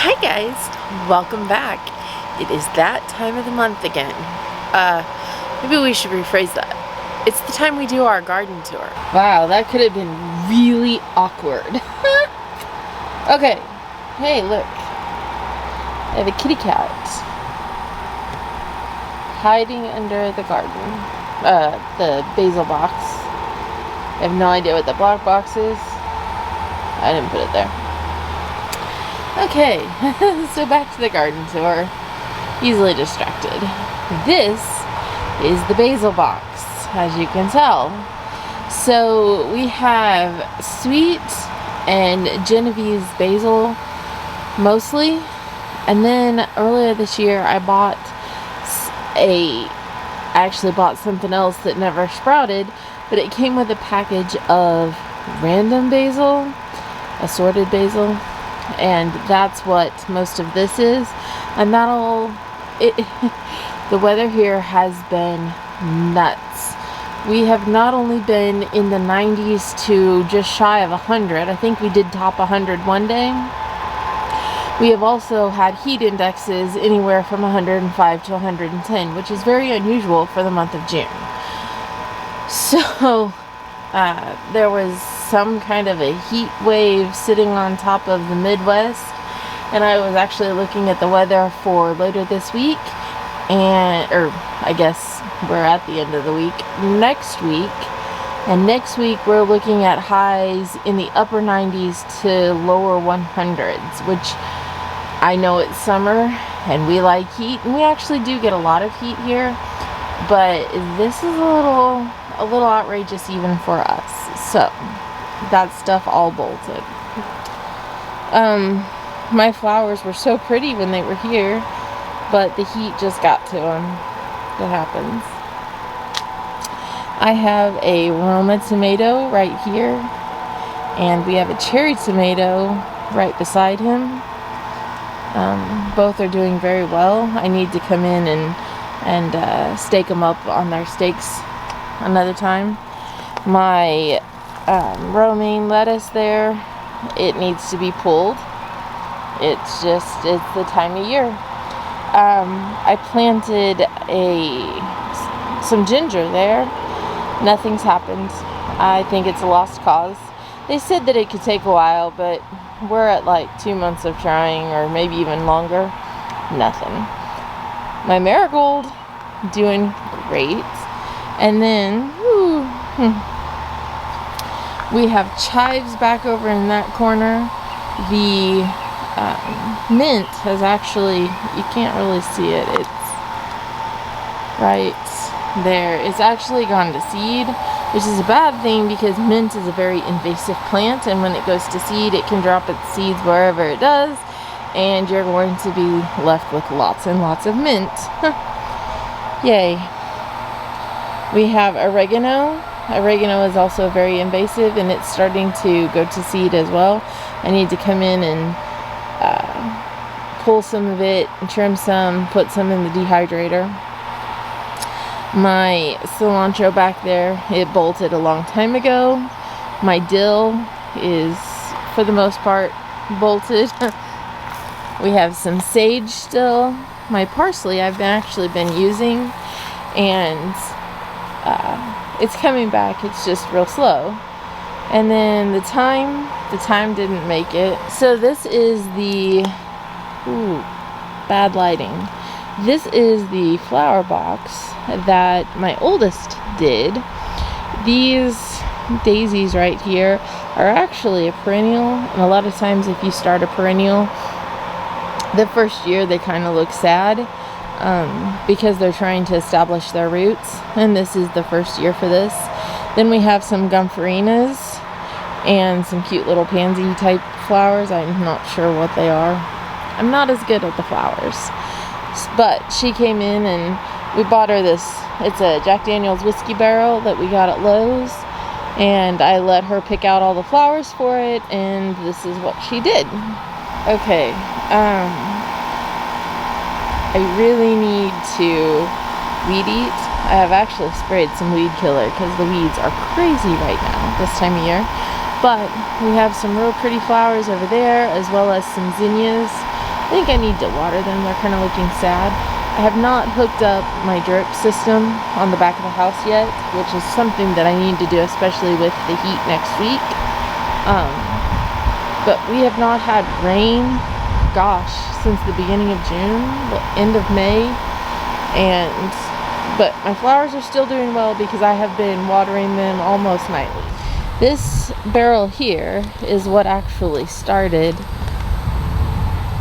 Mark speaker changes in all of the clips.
Speaker 1: Hi guys, welcome back. It is that time of the month again. Maybe we should rephrase that. It's the time we do our garden tour. Wow, that could have been really awkward. Okay, hey look. I have a kitty cat hiding under the garden, the basil box. I have no idea what the black box is. I didn't put it there. Okay, so back to the garden tour. Easily distracted. This is the basil box, as you can tell. So we have sweet and Genovese basil mostly, and then earlier this year I actually bought something else that never sprouted, but it came with a package of random basil, assorted basil. And that's what most of this is. And the weather here has been nuts. We have not only been in the 90s to just shy of 100. I think we did top 100 one day. We have also had heat indexes anywhere from 105 to 110, which is very unusual for the month of June. So there was some kind of a heat wave sitting on top of the Midwest, and I was actually looking at the weather for later this week, or I guess we're at the end of the week, next week, and next week we're looking at highs in the upper 90s to lower 100s, which I know it's summer and we like heat, and we actually do get a lot of heat here, but this is a little outrageous even for us. So that stuff all bolted. My flowers were so pretty when they were here, but the heat just got to them. It happens. I have a Roma tomato right here, and we have a cherry tomato right beside him. Both are doing very well. I need to come in and stake them up on their stakes another time. My romaine lettuce there, it needs to be pulled. It's the time of year. I planted some ginger there. Nothing's happened. I think it's a lost cause. They said that it could take a while, but we're at like 2 months of trying, or maybe even longer. Nothing. My marigold, doing great. And then we have chives back over in that corner. The mint has actually, you can't really see it, it's right there. It's actually gone to seed, which is a bad thing because mint is a very invasive plant, and when it goes to seed, it can drop its seeds wherever it does, and you're going to be left with lots and lots of mint. Yay. We have oregano. Oregano is also very invasive, and it's starting to go to seed as well. I need to come in and pull some of it, trim some, put some in the dehydrator. My cilantro back there, it bolted a long time ago. My dill is, for the most part, bolted. We have some sage still. My parsley I've actually been using, and it's coming back. It's just real slow. And then the thyme didn't make it. So this is the bad lighting. This is the flower box that my oldest did. These daisies right here are actually a perennial, and a lot of times if you start a perennial, the first year they kind of look sad because they're trying to establish their roots, and this is the first year for this. Then we have some gumphorinas and some cute little pansy type flowers. I'm not sure what they are. I'm not as good at the flowers. But she came in and we bought her this. It's a Jack Daniel's whiskey barrel that we got at Lowe's, and I let her pick out all the flowers for it, and this is what she did. Okay, I really need to weed eat. I have actually sprayed some weed killer because the weeds are crazy right now this time of year. But we have some real pretty flowers over there, as well as some zinnias. I think I need to water them. They're kind of looking sad. I have not hooked up my drip system on the back of the house yet, which is something that I need to do, especially with the heat next week. But we have not had rain, gosh, since the beginning of June, the end of May. But my flowers are still doing well because I have been watering them almost nightly. This barrel here is what actually started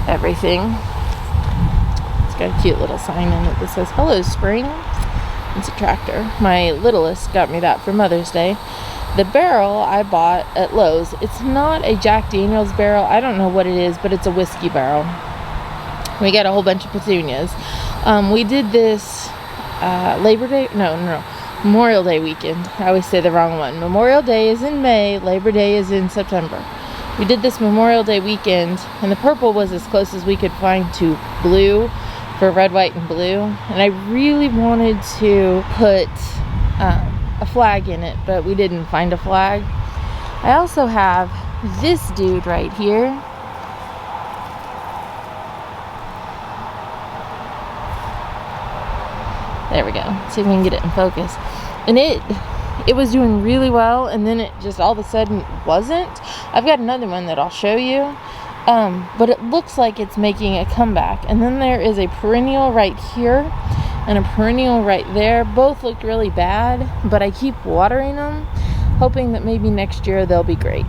Speaker 1: everything. It's got a cute little sign in it that says, "Hello, Spring." It's a tractor. My littlest got me that for Mother's Day. The barrel I bought at Lowe's, it's not a Jack Daniels barrel. I don't know what it is, but it's a whiskey barrel. We got a whole bunch of petunias. We did this Labor Day, no, Memorial Day weekend. I always say the wrong one. Memorial Day is in May, Labor Day is in September. We did this Memorial Day weekend, and the purple was as close as we could find to blue for red, white, and blue. And I really wanted to put a flag in it, but we didn't find a flag. I also have this dude right here. There we go. See if we can get it in focus. And it was doing really well, and then it just all of a sudden wasn't. I've got another one that I'll show you. But it looks like it's making a comeback. And then there is a perennial right here and a perennial right there. Both looked really bad, but I keep watering them, hoping that maybe next year they'll be great.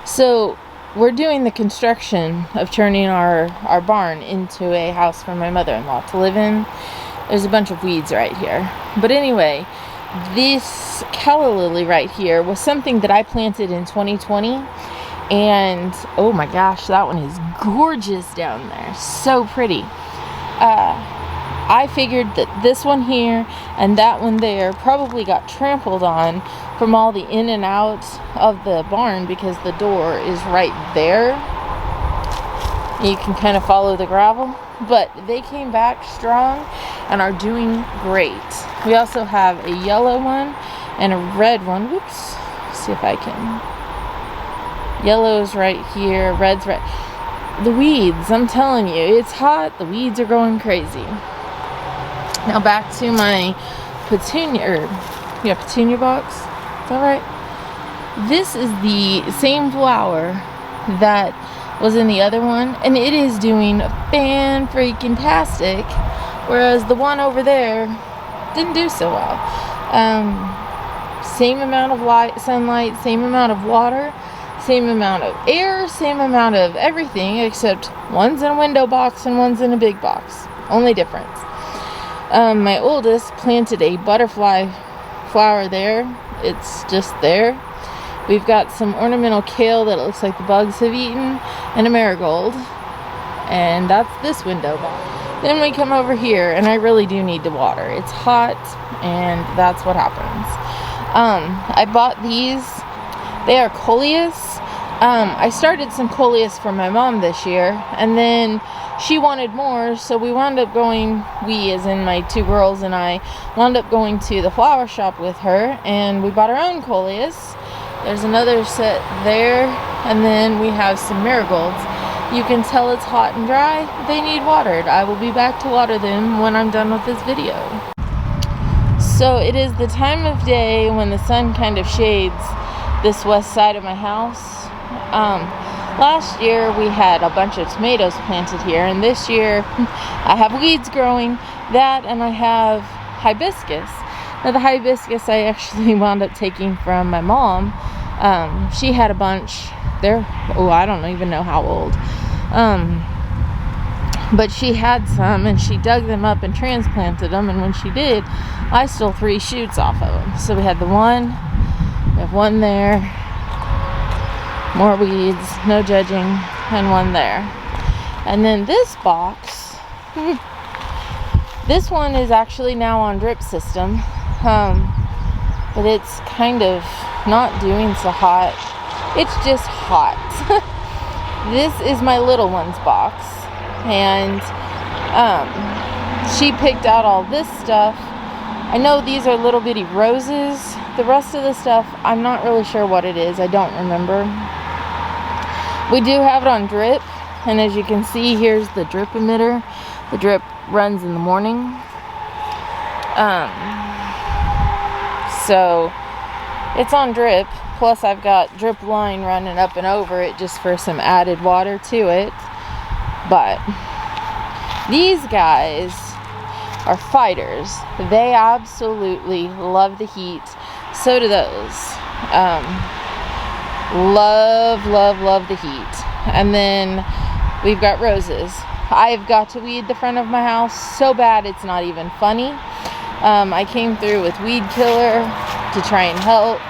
Speaker 1: So we're doing the construction of turning our barn into a house for my mother-in-law to live in. There's a bunch of weeds right here. But anyway, this calla lily right here was something that I planted in 2020. And oh my gosh, that one is gorgeous down there. So pretty. I figured that this one here and that one there probably got trampled on from all the in and out of the barn because the door is right there. You can kind of follow the gravel, but they came back strong and are doing great. We also have a yellow one and a red one. Whoops. See if I can. Yellow's right here, red's right. The weeds, I'm telling you, it's hot. The weeds are going crazy. Now back to my petunia, petunia box. Is that right? This is the same flower that was in the other one, and it is doing fan-freaking-tastic, whereas the one over there didn't do so well. Same amount of sunlight, same amount of water, same amount of air, same amount of everything, except one's in a window box and one's in a big box. Only difference. My oldest planted a butterfly flower there. It's just there. We've got some ornamental kale that it looks like the bugs have eaten, and a marigold. And that's this window box. Then we come over here, and I really do need to water. It's hot, and that's what happens. I bought these. They are coleus. I started some coleus for my mom this year, and then she wanted more, so we wound up going, as in my two girls and I, wound up going to the flower shop with her, and we bought our own coleus. There's another set there, and then we have some marigolds. You can tell it's hot and dry. They need watered. I will be back to water them when I'm done with this video. So it is the time of day when the sun kind of shades this west side of my house. Last year we had a bunch of tomatoes planted here, and this year I have weeds growing, that, and I have hibiscus. Now the hibiscus I actually wound up taking from my mom. She had a bunch. I don't even know how old. But she had some, and she dug them up and transplanted them, and when she did, I stole 3 shoots off of them. So we had we have one there, more weeds, no judging, and one there. And then this box, this one is actually now on drip system, but it's kind of not doing so hot. It's just hot. This is my little one's box, and she picked out all this stuff. I know these are little bitty roses. The rest of the stuff, I'm not really sure what it is. I don't remember. We do have it on drip, and as you can see, here's the drip emitter. The drip runs in the morning. So it's on drip, plus I've got drip line running up and over it just for some added water to it. But these guys are fighters. They absolutely love the heat. So do those. Love the heat. And then we've got roses. I've got to weed the front of my house so bad it's not even funny. I came through with weed killer to try and help.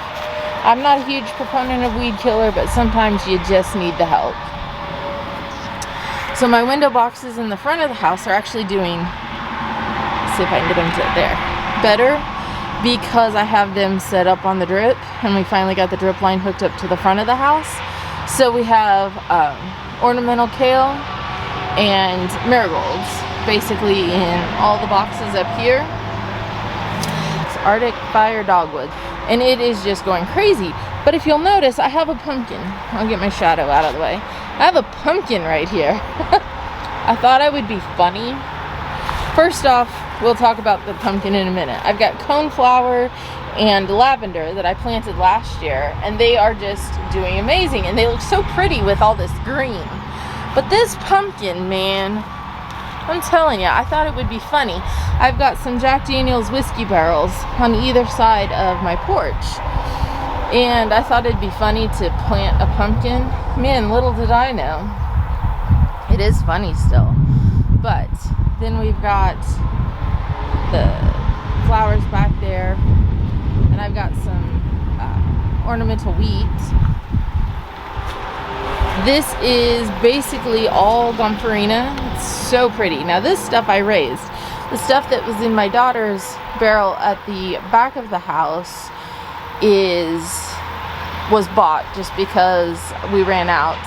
Speaker 1: I'm not a huge proponent of weed killer, but sometimes you just need the help. So my window boxes in the front of the house are actually doing, see if I can get them to there, better, because I have them set up on the drip, and we finally got the drip line hooked up to the front of the house. So we have ornamental kale and marigolds basically in all the boxes up here. It's Arctic Fire Dogwood, and it is just going crazy. But if you'll notice, I have a pumpkin. I'll get my shadow out of the way. I have a pumpkin right here. I thought I would be funny. First off, we'll talk about the pumpkin in a minute. I've got coneflower and lavender that I planted last year, and they are just doing amazing, and they look so pretty with all this green. But this pumpkin, man, I'm telling you, I thought it would be funny. I've got some Jack Daniel's whiskey barrels on either side of my porch, and I thought it'd be funny to plant a pumpkin. Man, little did I know. It is funny still. But then we've got the flowers back there, and I've got some ornamental wheat. This is basically all gomphrena. It's so pretty. Now this stuff I raised. The stuff that was in my daughter's barrel at the back of the house was bought just because we ran out.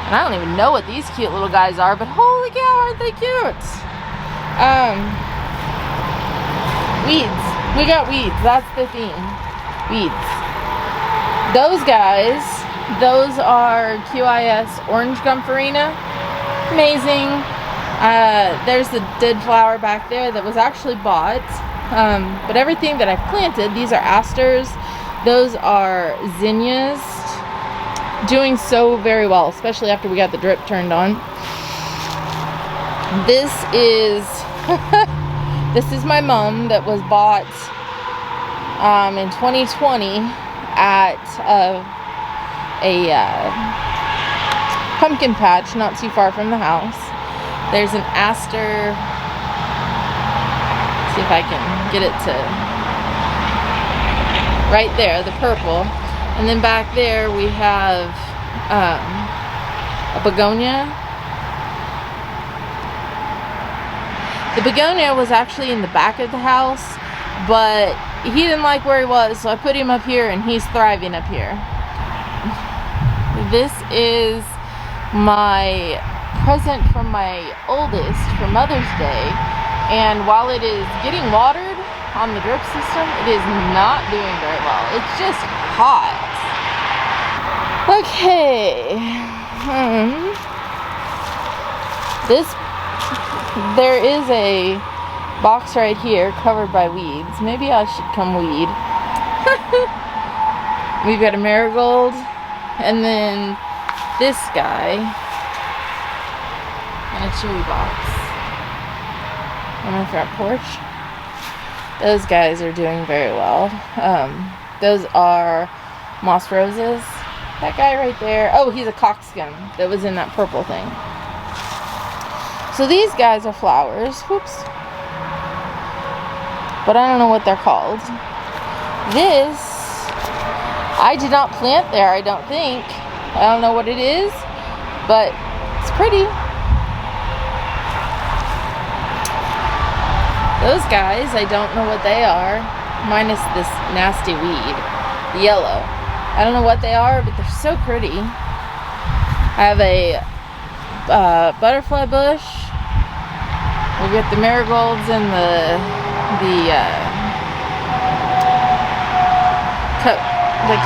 Speaker 1: And I don't even know what these cute little guys are, but holy cow, aren't they cute? Weeds. We got weeds. That's the theme. Weeds. Those guys, those are QIS orange gomphrena. Amazing. There's the dead flower back there that was actually bought. But everything that I've planted, these are asters. Those are zinnias. Doing so very well, especially after we got the drip turned on. This is this is my mum that was bought in 2020 at a pumpkin patch not too far from the house. There's an aster. See if I can get it to right there, the purple. And then back there we have a begonia. The begonia was actually in the back of the house, but he didn't like where he was, so I put him up here, and he's thriving up here. This is my present from my oldest for Mother's Day, and while it is getting watered on the drip system, it is not doing very well. It's just hot. Okay. There is a box right here covered by weeds. Maybe I should come weed. We've got a marigold, and then this guy, and a cherry box on my front porch. Those guys are doing very well. Those are moss roses. That guy right there, oh, he's a cockscomb that was in that purple thing. So these guys are flowers. Whoops. But I don't know what they're called. This, I did not plant there, I don't think. I don't know what it is, but it's pretty. Those guys, I don't know what they are, minus this nasty weed, the yellow. I don't know what they are, but they're so pretty. I have a butterfly bush. We get the marigolds and the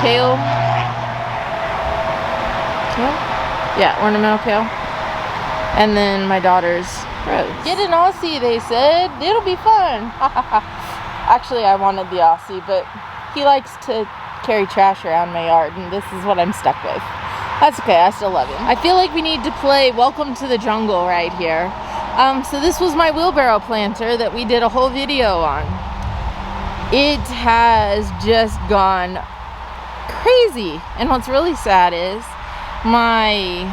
Speaker 1: kale. Kale? Yeah, ornamental kale. And then my daughter's rose. Get an Aussie, they said. It'll be fun. Actually, I wanted the Aussie, but he likes to carry trash around my yard, and this is what I'm stuck with. That's okay, I still love him. I feel like we need to play Welcome to the Jungle right here. So this was my wheelbarrow planter that we did a whole video on. It has just gone crazy. And what's really sad is my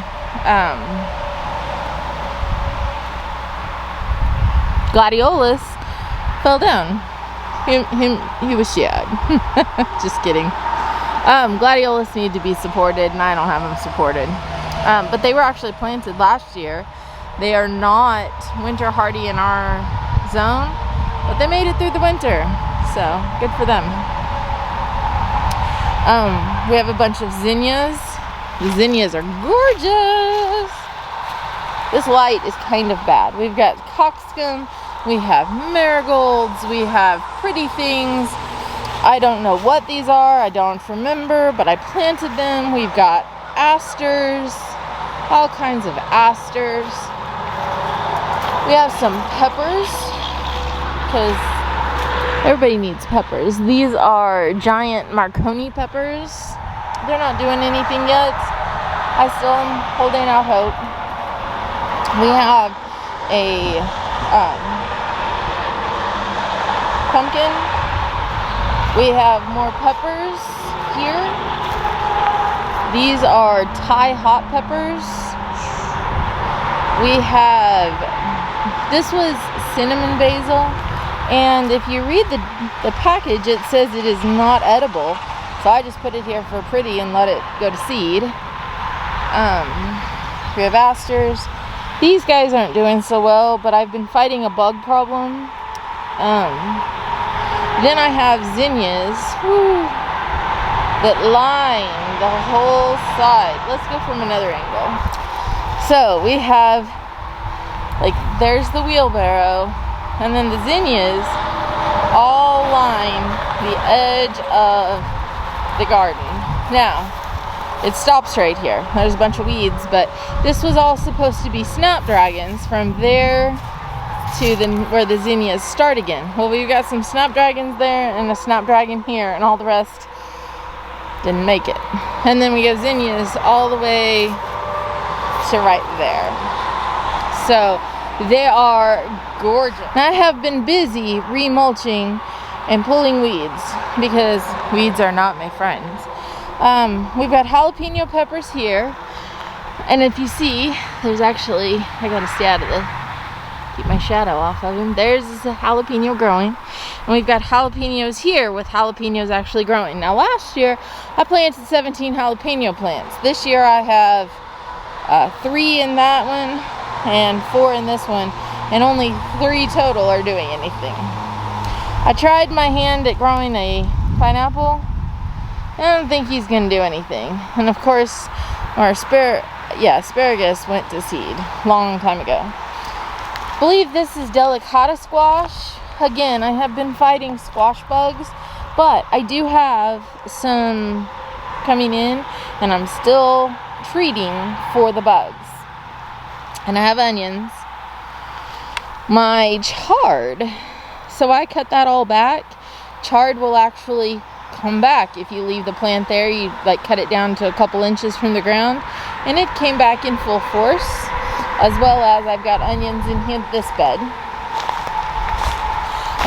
Speaker 1: gladiolus fell down. He was sad. Just kidding. Gladiolus need to be supported, and I don't have them supported. But they were actually planted last year. They are not winter hardy in our zone, but they made it through the winter, so good for them. We have a bunch of zinnias. The zinnias are gorgeous. This light is kind of bad. We've got cockscomb, we have marigolds, we have pretty things. I don't know what these are, I don't remember, but I planted them. We've got asters, all kinds of asters. We have some peppers, because everybody needs peppers. These are giant Marconi peppers. They're not doing anything yet. I still am holding out hope. We have a pumpkin. We have more peppers here. These are Thai hot peppers. We have, this was cinnamon basil, and if you read the package, it says it is not edible. So I just put it here for pretty and let it go to seed. We have asters. These guys aren't doing so well, but I've been fighting a bug problem. Then I have zinnias that line the whole side. Let's go from another angle. So we have, like, there's the wheelbarrow, and then the zinnias all line the edge of the garden. Now, it stops right here. There's a bunch of weeds, but this was all supposed to be snapdragons from there to where the zinnias start again. Well, we've got some snapdragons there and a snapdragon here, and all the rest didn't make it. And then we got zinnias all the way to right there. So they are gorgeous. I have been busy remulching and pulling weeds because weeds are not my friends. We've got jalapeno peppers here, and if you see, there's actually, I gotta stay out of keep my shadow off of him. There's a jalapeno growing, and we've got jalapenos here with jalapenos actually growing. Now last year I planted 17 jalapeno plants. This year I have 3 in that one and 4 in this one, and only 3 total are doing anything. I tried my hand at growing a pineapple. I don't think he's gonna do anything. And of course our asparagus went to seed long time ago. I believe this is delicata squash. Again, I have been fighting squash bugs, but I do have some coming in, and I'm still treating for the bugs. And I have onions. My chard, so I cut that all back. Chard will actually come back if you leave the plant there. You like cut it down to a couple inches from the ground, and it came back in full force. As well as I've got onions in this bed.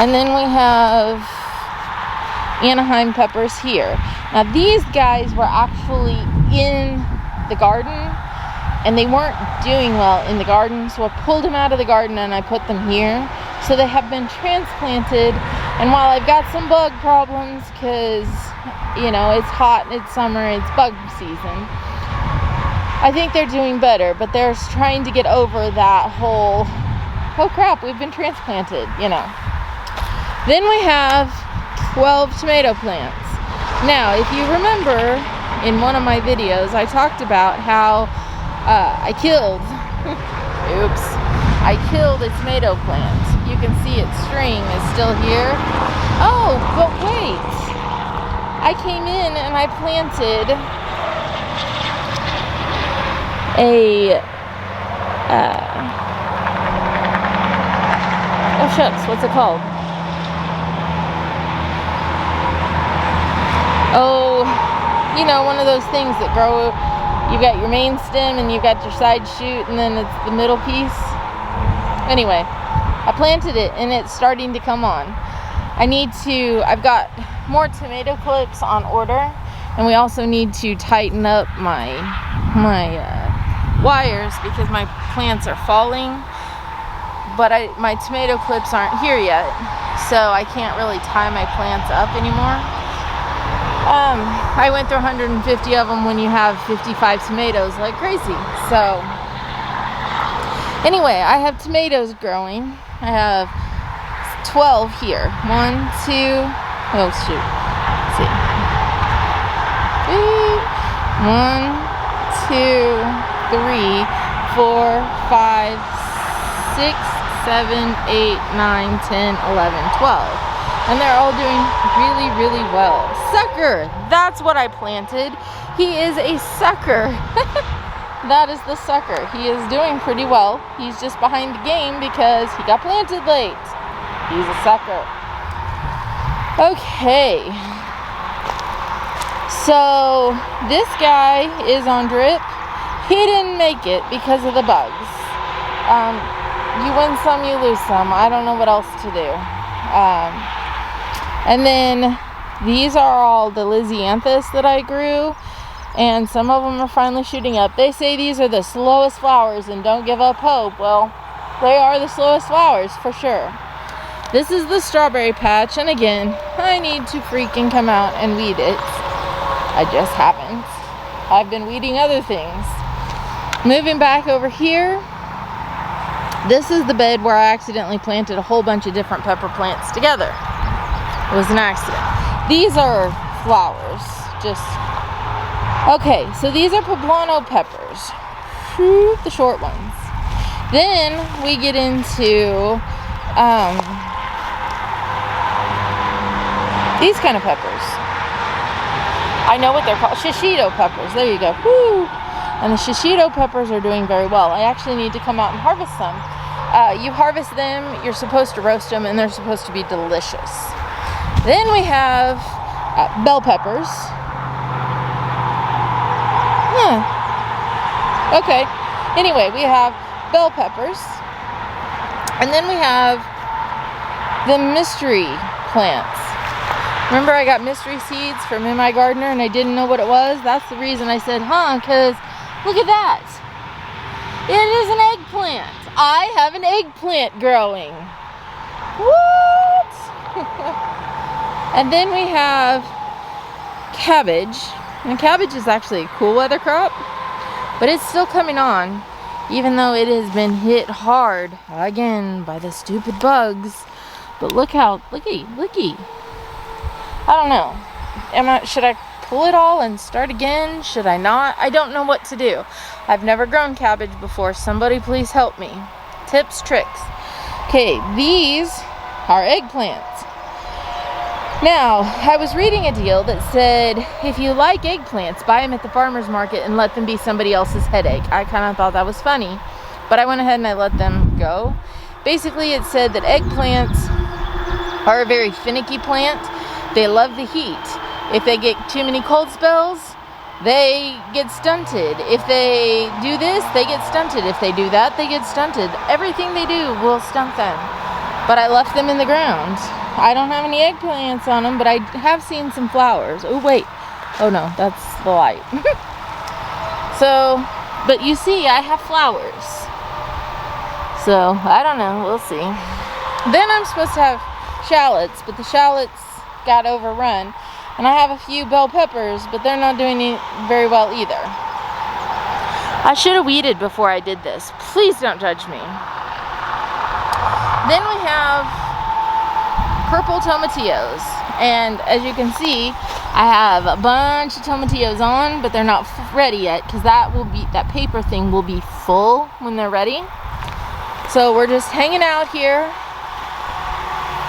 Speaker 1: And then we have Anaheim peppers here. Now these guys were actually in the garden, and they weren't doing well in the garden, so I pulled them out of the garden and I put them here. So they have been transplanted, and while I've got some bug problems because, you know, it's hot, it's summer, it's bug season, I think they're doing better, but they're trying to get over that whole, oh crap, we've been transplanted, you know. Then we have 12 tomato plants. Now, if you remember, in one of my videos, I talked about how I killed a tomato plant. You can see its string is still here. Oh, but wait. I came in and I planted a oh shucks, what's it called? Oh, you know, one of those things that grow. You've got your main stem and you've got your side shoot, and then it's the middle piece. Anyway, I planted it and it's starting to come on. I've got more tomato clips on order, and we also need to tighten up my wires because my plants are falling, but my tomato clips aren't here yet, so I can't really tie my plants up anymore. I went through 150 of them when you have 55 tomatoes like crazy. So anyway, I have tomatoes growing. I have 12 here. 1, 2, oh shoot. Let's see. 1, 2, 3, 4, 5, 6, 7, 8, 9, 10, 11, 12. And they're all doing really, really well. Sucker! That's what I planted. He is a sucker. That is the sucker. He is doing pretty well. He's just behind the game because he got planted late. He's a sucker. Okay. So this guy is on drip. He didn't make it because of the bugs. You win some, you lose some. I don't know what else to do. And then these are all the Lysianthus that I grew, and some of them are finally shooting up. They say these are the slowest flowers and don't give up hope. Well, they are the slowest flowers for sure. This is the strawberry patch, and again, I need to freaking come out and weed it. I just haven't. I've been weeding other things. Moving back over here, this is the bed where I accidentally planted a whole bunch of different pepper plants together. It was an accident. These are flowers. Okay, so these are poblano peppers. The short ones. Then we get into these kind of peppers. I know what they're called. Shishito peppers. There you go. Woo! And the shishito peppers are doing very well. I actually need to come out and harvest some. You harvest them, you're supposed to roast them, and they're supposed to be delicious. Then we have bell peppers. Okay. Anyway, we have bell peppers. And then we have the mystery plants. Remember I got mystery seeds from In My Gardener and I didn't know what it was? That's the reason I said, because look at that. It is an eggplant. I have an eggplant growing. What? And then we have cabbage. And cabbage is actually a cool weather crop, but it's still coming on, even though it has been hit hard again by the stupid bugs. But looky. I don't know. Should I pull it all and start again? Should I not? I don't know what to do. I've never grown cabbage before. Somebody please help me. Tips, tricks. Okay, these are eggplants. Now, I was reading a deal that said, if you like eggplants, buy them at the farmer's market and let them be somebody else's headache. I kind of thought that was funny, but I went ahead and I let them go. Basically, it said that eggplants are a very finicky plant. They love the heat. If they get too many cold spells, they get stunted. If they do this, they get stunted. If they do that, they get stunted. Everything they do will stunt them. But I left them in the ground. I don't have any eggplants on them, but I have seen some flowers. Oh, wait. Oh, no, that's the light. So, but you see, I have flowers. So, I don't know. We'll see. Then I'm supposed to have shallots, but the shallots got overrun. And I have a few bell peppers, but they're not doing very well either. I should have weeded before I did this. Please don't judge me. Then we have purple tomatillos, and as you can see, I have a bunch of tomatillos on, but they're not ready yet because that paper thing will be full when they're ready. So we're just hanging out here.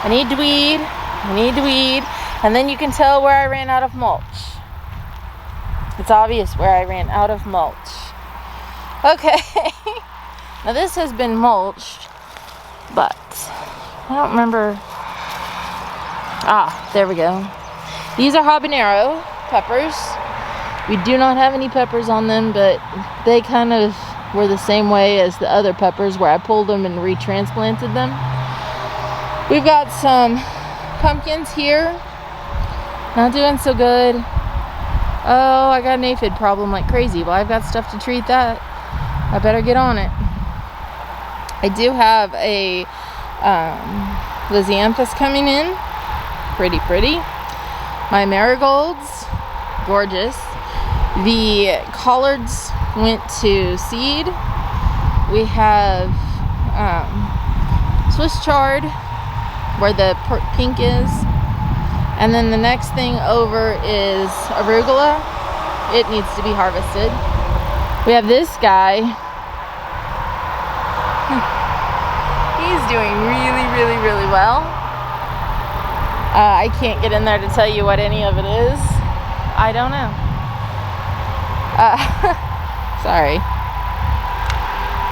Speaker 1: I need to weed, and then you can tell where I ran out of mulch. It's obvious where I ran out of mulch. Okay. Now this has been mulched, but I don't remember. Ah, there we go. These are habanero peppers. We do not have any peppers on them, but they kind of were the same way as the other peppers where I pulled them and retransplanted them. We've got some pumpkins here. Not doing so good. Oh, I got an aphid problem like crazy. Well, I've got stuff to treat that. I better get on it. I do have a lisianthus coming in. Pretty. My marigolds, gorgeous. The collards went to seed. We have Swiss chard where the pink is. And then the next thing over is arugula. It needs to be harvested. We have this guy. He's doing really well. I can't get in there to tell you what any of it is. I don't know. Sorry.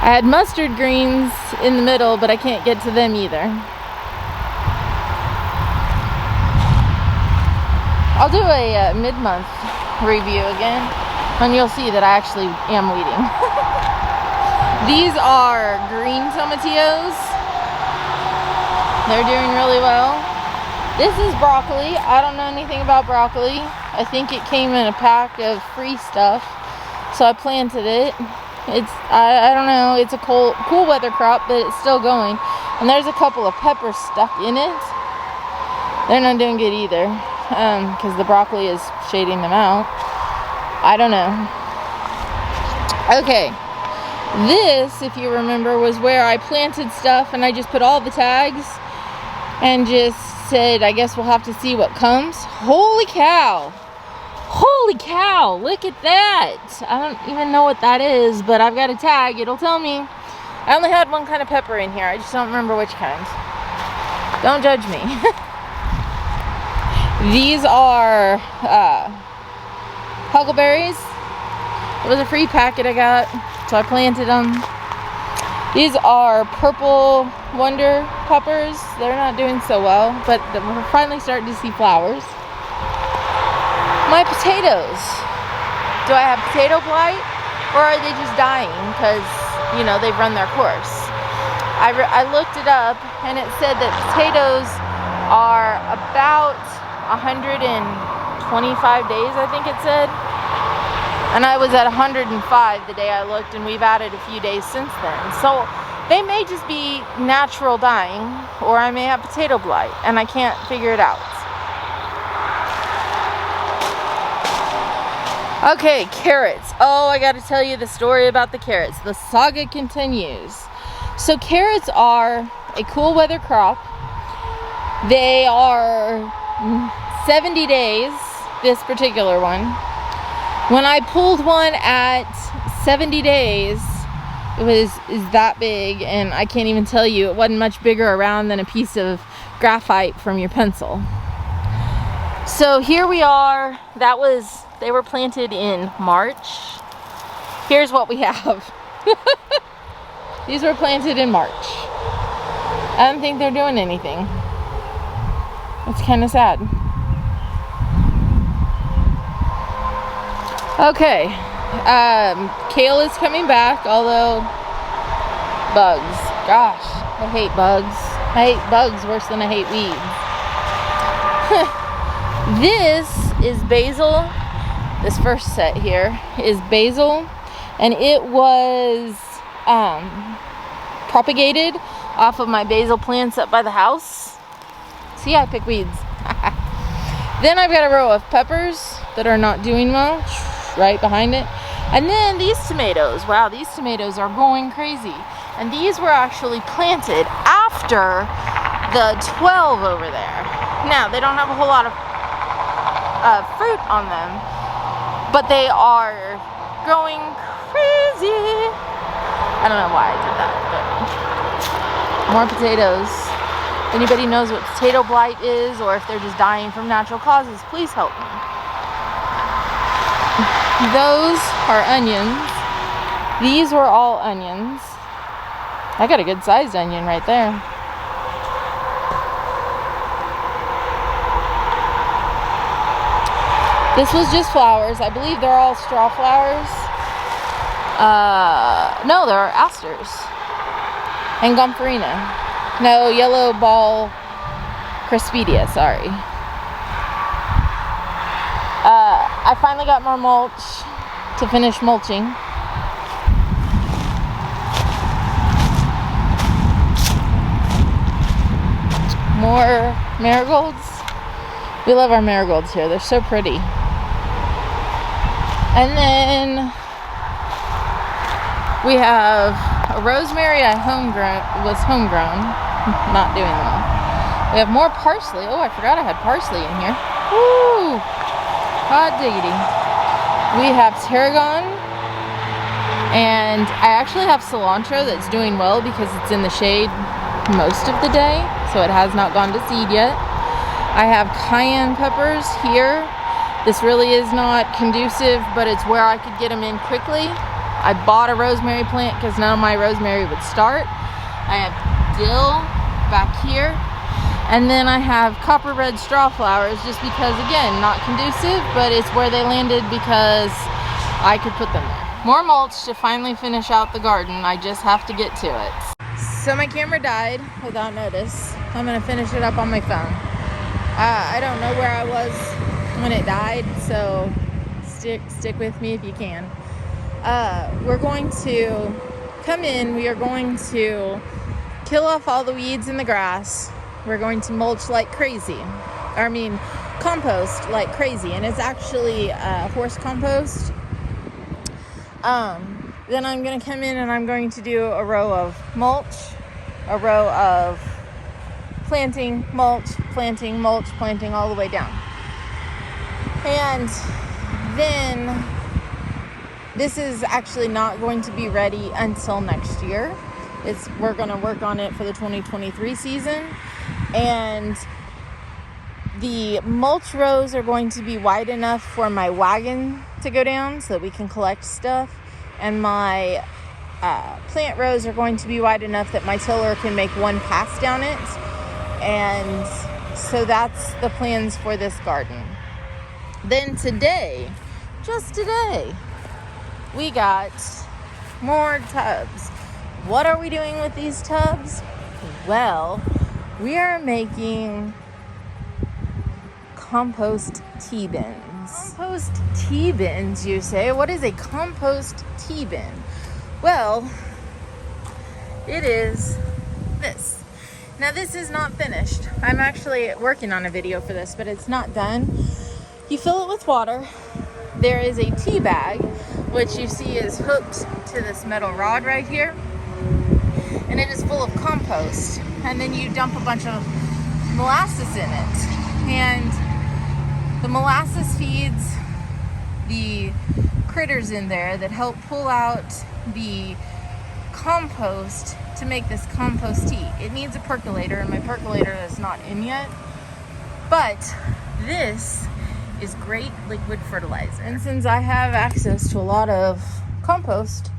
Speaker 1: I had mustard greens in the middle, but I can't get to them either. I'll do a mid-month review again, and you'll see that I actually am weeding. These are green tomatillos. They're doing really well. This is broccoli. I don't know anything about broccoli. I think it came in a pack of free stuff, so I planted it. I don't know, it's a cool weather crop, but it's still going. And there's a couple of peppers stuck in it. They're not doing good either, because the broccoli is shading them out. I don't know. Okay, this, if you remember, was where I planted stuff and I just put all the tags and just said, I guess we'll have to see what comes. Holy cow! Holy cow! Look at that! I don't even know what that is, but I've got a tag. It'll tell me. I only had one kind of pepper in here. I just don't remember which kind. Don't judge me. These are huckleberries. It was a free packet I got, so I planted them. These are purple wonder peppers. They're not doing so well, but we're finally starting to see flowers. My potatoes. Do I have potato blight, or are they just dying because, you know, they've run their course? I looked it up, and it said that potatoes are about 125 days, I think it said. And I was at 105 the day I looked, and we've added a few days since then. So they may just be natural dying, or I may have potato blight, and I can't figure it out. Okay, carrots. Oh, I gotta tell you the story about the carrots. The saga continues. So carrots are a cool weather crop. They are 70 days, this particular one. When I pulled one at 70 days, is that big, and I can't even tell you, it wasn't much bigger around than a piece of graphite from your pencil. So here we are. They were planted in March. Here's what we have. These were planted in March. I don't think they're doing anything. It's kind of sad. Okay, kale is coming back, although bugs. Gosh, I hate bugs. I hate bugs worse than I hate weeds. This is basil. This first set here is basil, and it was propagated off of my basil plants up by the house. See, I pick weeds. Then I've got a row of peppers that are not doing much right behind it. And then these tomatoes. Wow, these tomatoes are going crazy. And these were actually planted after the 12 over there. Now, they don't have a whole lot of fruit on them, but they are growing crazy. I don't know why I did that, but more potatoes. If anybody knows what potato blight is, or if they're just dying from natural causes, please help me. Those are onions. These were all onions. I got a good sized onion right there. This was just flowers. I believe they're all straw flowers. No, they're asters. And gomphrena. No, yellow ball crispidia, sorry. I finally got more mulch to finish mulching. More marigolds. We love our marigolds here. They're so pretty. And then we have a rosemary was homegrown. Not doing them. We have more parsley. Oh, I forgot I had parsley in here. Woo! Hot diggity. We have tarragon. And I actually have cilantro that's doing well because it's in the shade most of the day. So it has not gone to seed yet. I have cayenne peppers here. This really is not conducive, but it's where I could get them in quickly. I bought a rosemary plant because none of my rosemary would start. I have dill back here. And then I have copper red straw flowers just because, again, not conducive, but it's where they landed because I could put them there. More mulch to finally finish out the garden. I just have to get to it. So my camera died without notice. I'm going to finish it up on my phone. I don't know where I was when it died, so stick with me if you can. We're going to come in. We are going to kill off all the weeds in the grass. We're going to mulch like crazy. Compost like crazy. And it's actually horse compost. Then I'm going to come in and I'm going to do a row of mulch, a row of planting, mulch, planting, mulch, planting all the way down. And then this is actually not going to be ready until next year. We're going to work on it for the 2023 season. And the mulch rows are going to be wide enough for my wagon to go down so that we can collect stuff. And my plant rows are going to be wide enough that my tiller can make one pass down it. And so that's the plans for this garden. Then today, just today, we got more tubs. What are we doing with these tubs? Well, we are making compost tea bins. Compost tea bins, you say? What is a compost tea bin? Well, it is this. Now this is not finished. I'm actually working on a video for this, but it's not done. You fill it with water. There is a tea bag, which you see is hooked to this metal rod right here. And it is full of compost. And then you dump a bunch of molasses in it. And the molasses feeds the critters in there that help pull out the compost to make this compost tea. It needs a percolator, and my percolator is not in yet. But this is great liquid fertilizer. And since I have access to a lot of compost,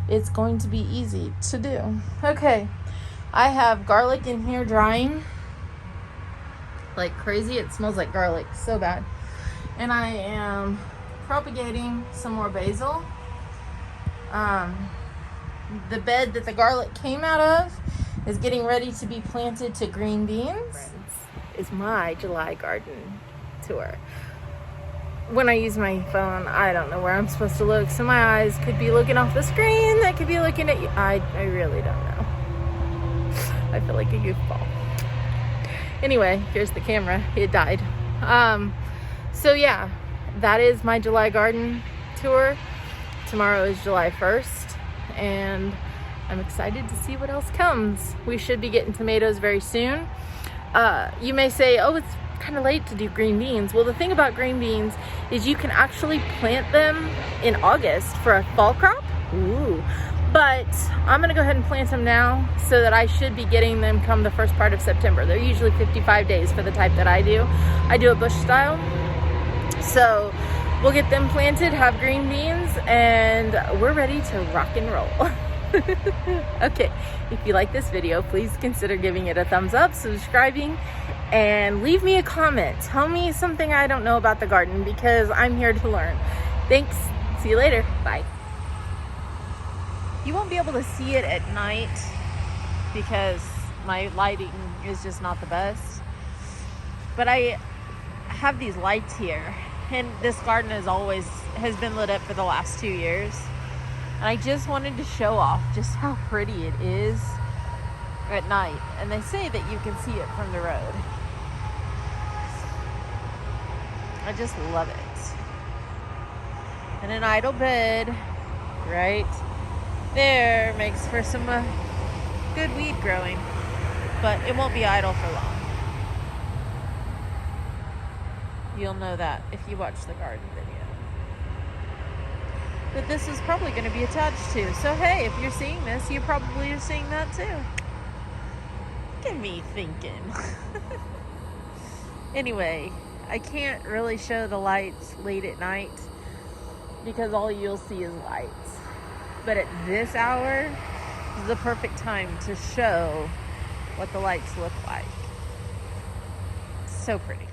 Speaker 1: it's going to be easy to do. Okay, I have garlic in here drying like crazy. It smells like garlic so bad. And I am propagating some more basil. The bed that the garlic came out of is getting ready to be planted to green beans. Is my July garden tour. When I use my phone, I don't know where I'm supposed to look, so my eyes could be looking off the screen, they could be looking at you. I really don't know. I feel like a goofball. Anyway, here's the camera. It died. So yeah, that is my July garden tour. Tomorrow is July 1st, and I'm excited to see what else comes. We should be getting tomatoes very soon. You may say, oh, it's kind of late to do green beans. Well, the thing about green beans is you can actually plant them in August for a fall crop. Ooh. But I'm gonna go ahead and plant them now so that I should be getting them come the first part of September. They're usually 55 days for the type that I do. I do a bush style. So we'll get them planted, have green beans, and we're ready to rock and roll. Okay, if you like this video, please consider giving it a thumbs up, subscribing, and leave me a comment. Tell me something I don't know about the garden, because I'm here to learn. Thanks. See you later. Bye. You won't be able to see it at night because my lighting is just not the best. But I have these lights here, and this garden has been lit up for the last 2 years. And I just wanted to show off just how pretty it is at night. And they say that you can see it from the road. I just love it. And an idle bed right there makes for some good weed growing. But it won't be idle for long. You'll know that if you watch the garden video. But this is probably going to be attached to. So hey, if you're seeing this, you probably are seeing that too. Get me thinking. Anyway, I can't really show the lights late at night because all you'll see is lights. But at this hour is the perfect time to show what the lights look like. So pretty.